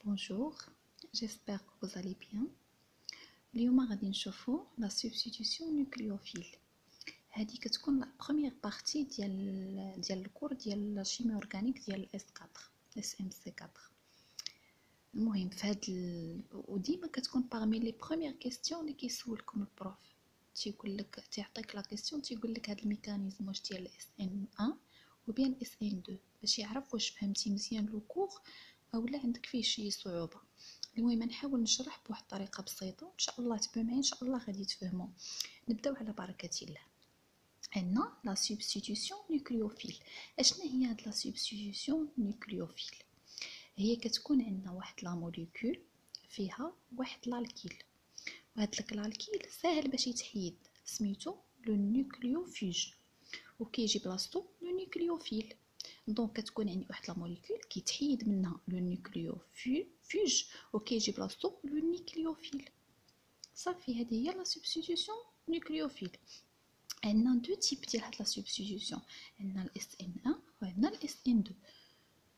Bonjour, j'espère que vous allez bien. اليوم غادي نشوفوا la substitution nucléophile. هذه كتكون la première partie ديال الكور ديال la chimie organique ديال S4 SMC4. المهم في هاد وديما كتكون parmi les premières questions اللي كيسولكم البروف. تيقول لك تعطيك لا كيسيون تيقول لك هاد الميكانيزم واش ديال SN1 ou bien SN2 باش يعرف واش فهمتي مزيان لو كور اولا عندك فيه شي صعوبه. المهم نحاول نشرح بواحد الطريقه بسيطه ان شاء الله تبان معايا ان شاء الله غادي تفهموا. نبداو على بركه الله. عندنا لا سبستيتيوشن نيوكليوفيل. اشنا هي هاد لا سبستيتيوشن نيوكليوفيل؟ هي كتكون عندنا واحد لا موليكول فيها واحد الالكيل، وهاد الالكيل ساهل باش يتحيد، سميتو لو نيوكليوفيج، وكيجي بلاصتو لو نيوكليوفيل. دونك كتكون عندي واحد لا موليكول كيتحيد منها لو نيوكليوفيج وكيجي بلاصتو لو نيوكليوفيل. صافي هذه هي لا سبستيتيوشن نيوكليوفيل. عندنا دو تيب ديال هاد لا سبستيتيوشن، عندنا الاس ان 1 وعندنا الاس ان 2.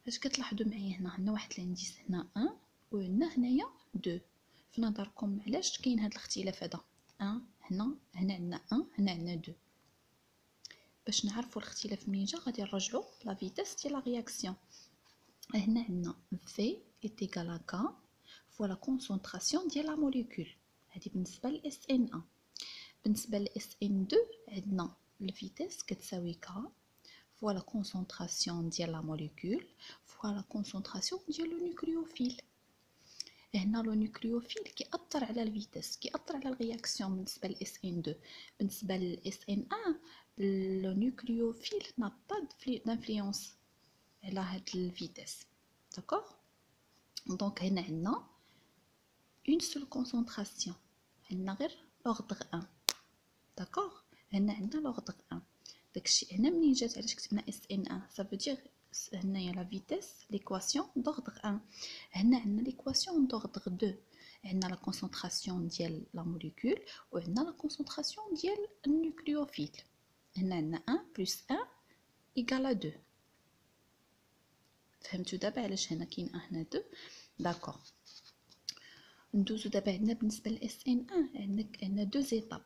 اش كتلاحظوا معايا هنا عندنا واحد الانديس هنا 1 وعندنا هنايا 2. في نظركم علاش كاين هاد الاختلاف هذا؟ هنا عندنا 1 هنا عندنا 2. باش نعرفوا الاختلاف منين جا غادي نرجعوا لا فيتاس ديال لا رياكسيون. هنا عندنا V est égal à K fois la concentration ديال لا موليكول. هذه بالنسبه ل SN1. بالنسبه ل SN2 عندنا الفيتاس كتساوي K fois la concentration ديال لا موليكول fois la concentration ديال لو نيوكليوفيل. هنا لو نيوكليوفيل كيأثر على الفيتاس، كيأثر على الرياكسيون بالنسبه ل SN2. بالنسبه ل SN1 le nucléophile n'a pas d'influence على هاد الفيتاس. داكوغ؟ دونك هنا عندنا اون سول كونسونطراسيون، عندنا غير لوغدغ 1. داكوغ؟ هنا عندنا لوغدغ 1. داكشي هنا منين جات علاش كتبنا اس ان 1 صافو دير هنايا لا فيتاس ليكواسيون دوغدغ 1. هنا عندنا ليكواسيون دوغدغ 2. عندنا لا كونسونطراسيون ديال لا موليكول وعندنا لا كونسونطراسيون ديال النيوكليوفيل. هنا عندنا 1 بلس 1 إيكال 2. فهمتوا دابا علاش هنا كاين 1 هنا 2؟ داكوغ. ندوزو دابا عندنا بالنسبه ل SN1 عندنا دو زيتاب.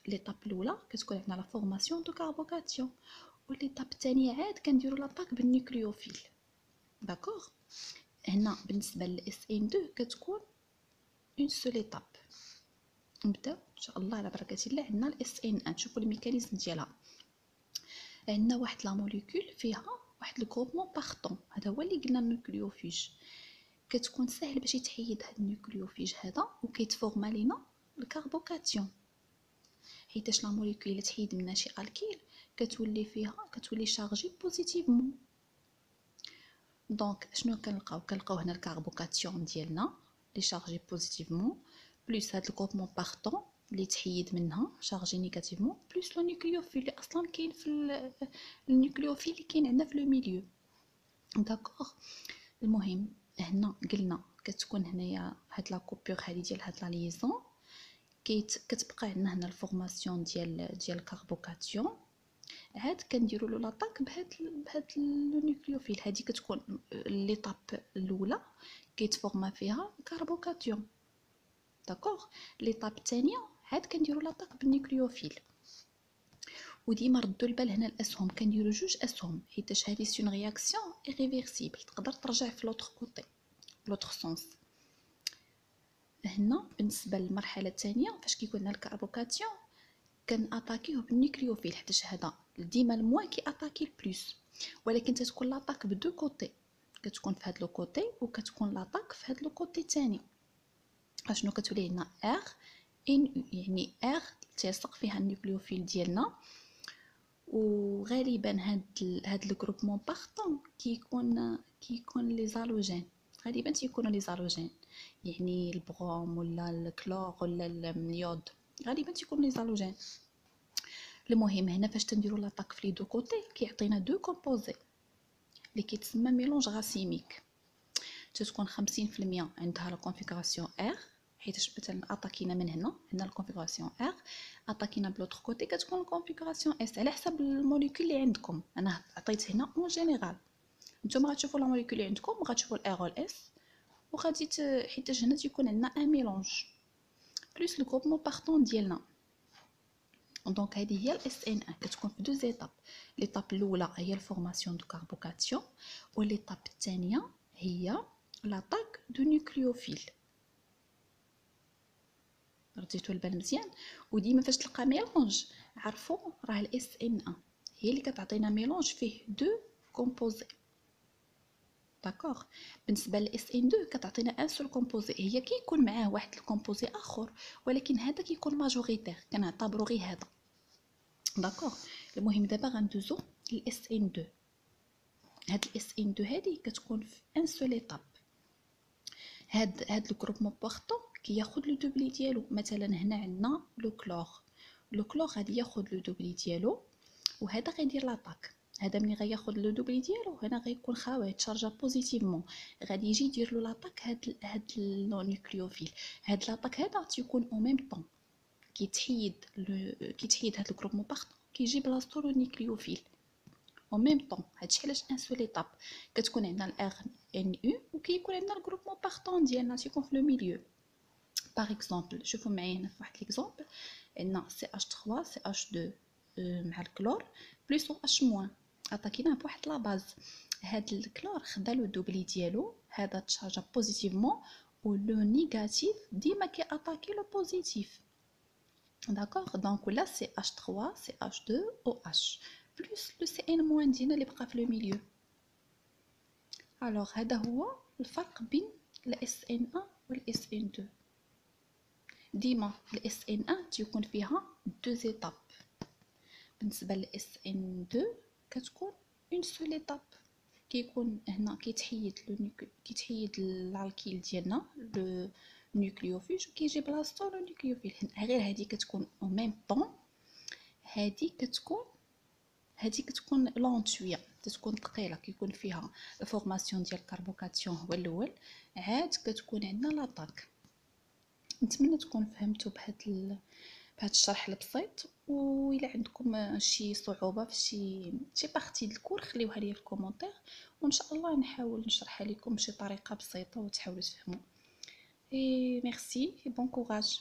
ليطاب الاولى كتكون عندنا لا فورماسيون دو كاربوكاتيون، وليطاب الثانيه عاد كنديروا لاطاك بالنيوكليوفيل. داكوغ؟ هنا بالنسبه ل SN2 كتكون اون سول ايطاب. نبداو ان شاء الله على بركه الله. عندنا ال SN1 شوفوا الميكانيزم ديالها. عندنا واحد لا موليكول فيها واحد الجروبمون بارطون، هذا هو اللي قلنا النيوكليوفيج. كتكون ساهل باش يتحيد هاد النيوكليوفيج هذا وكيتفورما لينا الكربوكاتيون، حيتاش لا موليكول اللي تحيد منها شي الكيل كتولي شارجي بوزيتيفمون. دونك شنو كنلقاو هنا الكربوكاتيون ديالنا اللي شارجي بوزيتيفمون بلس هاد الجروبمون بارطون اللي تحيد منها شارجي نيجاتيفمون بلس لو نيوكليوفيل اللي اصلا كاين في النيوكليوفيل اللي كاين عندنا في لو ميليو. داكوغ؟ المهم هنا قلنا كتكون هنايا هاد لا كوبور هادي ديال هاد لا ليزون كتبقى عندنا هنا الفورماسيون ديال الكربوكاتيون. عاد كنديروا له لاطاك بهاد النيوكليوفيل. هادي كتكون ليطاب الاولى كيتفورما فيها الكربوكاتيون. داكوغ؟ ليطاب الثانيه عاد كنديروا لاطاك بالنيوكليوفيل. وديما ردوا البال هنا الاسهم كنديروا جوج اسهم حيتاش هذه سون رياكسيون ايريفيرسيبل، تقدر ترجع في لوطر كوتي لوطر سونس. هنا بالنسبه للمرحله الثانيه فاش كيكون عندنا الكربوكاتيون كناتاكيوه بالنيوكليوفيل حيتاش هذا ديما الموان كياتاكي البلوس، ولكن تتكون لاطاك بدو كوتي، كتكون في هذا لو كوتي وكتكون لاطاك في هذا لو كوتي الثاني. اشنو كتولي لنا ار ان، يعني ار تلصق فيها النيوكليوفيل ديالنا. وغالبا هاد الجروبمون بارطون كيكون لي زالوجين، غالبا تيكونوا لي زالوجين، يعني البروم ولا الكلور ولا اليود، غالبا تيكونوا لي زالوجين. المهم هنا فاش تنديروا لاطاك في لي دو كوتي كيعطينا دو كومبوزي اللي كيتسمى ميلونج غاسيميك. تتكون 50% عندها لا كونفيغوراسيون ار، حيتاش مثلا اتاكينا من هنا الكونفيغوراسيون ار، اتاكينا بلوتر كوتي كتكون الكونفيغوراسيون اس، على حسب الموليكول اللي عندكم. انا عطيت هنا اون جينيرال، نتوما غتشوفوا لا موليكول اللي عندكم وغتشوفوا الار والاس وغادي حيتاش هنا تيكون عندنا ان ميلونج بلس لو غروبمون بارطون ديالنا. دونك هذه هي الاس ان ان، كتكون في دو زيتاب. ليطاب الاولى هي الفورماسيون دو كاربوكاسيون، وليطاب الثانيه هي لاطاك دو نيوكليوفيل. رديتو البال مزيان. وديما فاش تلقى ميلونج عرفوا راه الاس ان ان هي اللي كتعطينا ميلونج فيه دو كومبوزي. داكوغ. بالنسبه للاس ان 2 كتعطينا ان سول كومبوزي، هي كيكون معاه واحد الكومبوزي اخر ولكن هذا كيكون ماجوريتير، كنعتبروا غير هذا. داكوغ. المهم دابا غندوزو للاس ان 2. هاد الاس ان 2 هادي كتكون في ان سول ايطاب. هاد الجروبمون بارطون كياخذ لو دوبلي ديالو. مثلا هنا عندنا لو كلور، لو كلور غادي ياخذ لو دوبلي ديالو وهذا غيدير لاطاك. هذا ملي غياخذ لو دوبلي ديالو هنا غيكون خاوي تشارجا بوزيتيفمون، غادي يجي يدير له لاطاك هاد النيوكليوفيل. هاد لاطاك هذا تيكون او ميم طون كيتحيد هاد الجروبمون بارطون كيجي بلاصتو لو نيوكليوفيل او ميم طون. هادشي علاش ان سول ايطاب كتكون عندنا الار ان او وكيكون عندنا الجروبمون بارطون ديالنا تيكون في لو ميليو. باغ اكزومبل شوفوا معايا هنا في واحد ليكزومبل عندنا سي اش 3 سي اش 2 مع الكلور بلس او اش موان عطاكيناه بواحد لا باز. هاد الكلور خدا لو دوبلي ديالو، هذا تشارجا بوزيتيفمون ولو نيجاتيف ديما كي اتاكي لو بوزيتيف. داكوغ. دونك ولا سي اش 3 سي اش 2 او اش بلس لو سي ان موان ديالنا اللي بقى في لو ميليو. الوغ هذا هو الفرق بين الاس ان 1 والاس ان 2. ديما الاس ان 1 تيكون فيها دو زيتاب، بالنسبه للاس ان 2 كتكون اون سول ايطاب. كيكون هنا كيتحيد الالكيل ديالنا لو نيوكليوفيل وكيجي بلاصتو لو نيوكليوفيل. غير هذه كتكون او ميم طون، هذه كتكون لونت شويه، تكون ثقيله، كيكون فيها فورماسيون ديال الكربوكاسيون هو الاول، عاد كتكون عندنا لاطاك. نتمنى تكون فهمتوا بهذا الشرح البسيط. وإلا عندكم شي صعوبه في شي بارتي د الكور خليوها لي في الكومونتير وان شاء الله نحاول نشرحها لكم بشي طريقه بسيطه وتحاولوا تفهموا. اي ميرسي et bon courage.